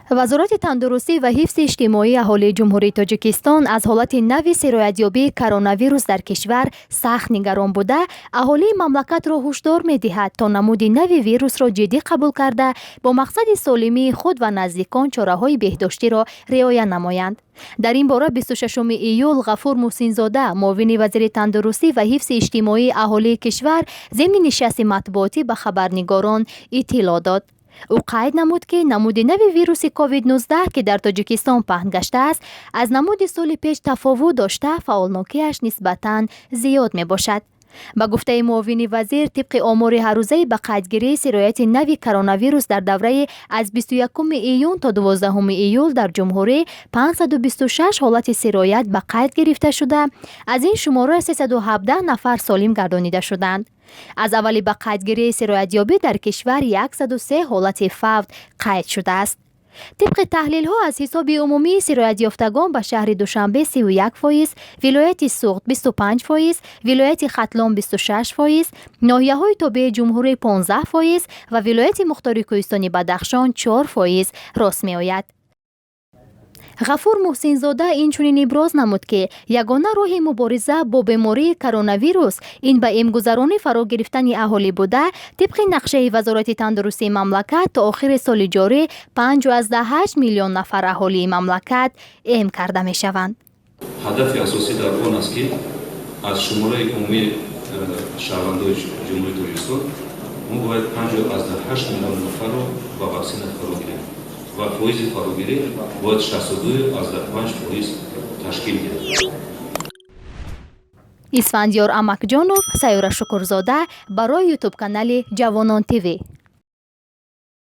вазорати тандурустӣ ва ҳифзи иҷтимоии аҳолии ҷумҳурии Тоҷикистон аз ҳолати нави сироятёбии коронавирус дар кишвар сахт нигарон буда, аҳолии мамлакатро ҳушдор медиҳад, то намуди нави вирусро ҷиддӣ қабул карда, бо мақсади солимии худ ва наздикон чораҳои беҳдоштиро риоя намоянд. дар ин бора 26 июл Ғафур Муҳсинзода, муовини вазири тандурустӣ ва ҳифзи иҷтимоии аҳолии кишвар, зимни нишасти матбуотӣ ба хабарнигорон иттилоъ дод. ӯ қайд намуд, ки намуди нави вируси COVID-19, ки дар Тоҷикистон паҳн гаштааст, аз намуди соли пеш тафовут дошта, фаъолнокиаш нисбатан зиёд мебошад. ба гуфтаи муовини вазир, тибқи омори ҳаррӯзаи ба қайдгирии сирояти нави коронавирус дар давраи аз 21 июн то 12 июл дар ҷумҳурӣ 526 ҳолати сироят ба қайд гирифта шуда, аз ин шумора 317 нафар солим гардонида шуданд. аз аввали ба қайдгирии сироятёбӣ дар кишвар 103 ҳолати фавт қайд шудааст. طبق таҳлилҳо, аз ҳисоби умумии сироятёфтагон ба шаҳри Душанбе 31%, вилояти Суғд 25%, вилояти Хатлон 26%, ноҳияҳои тобеи ҷумҳурӣ 15% ва вилояти Мухтори Кӯҳистони Бадахшон 4% рост меояд. Ғафур Муҳсинзода инчунин иброз намуд, ки ягона роҳи мубориза бо бемории коронавирус ин ба эмгузаронӣ фаро гирифтани аҳолӣ буда, тибқи нақшаи вазорати тандурустии мамлакат то охири соли ҷорӣ 5.8 миллион нафар аҳолии мамлакат эм карда мешаванд. ҳадафи асосӣ дар он аст, ки аз шумораи умумии шаҳрвандои ҷумҳурии Тоҷикистон мо бояд 5.8 миллион нафарро ба ваксина фаро гирем ва фоизи фарогирӣ бояд 62.5% ташкил гирад. Исфандиёр Амакҷонов, Сайёра Шукурзода, барои YouTube канали Ҷавонон ТВ.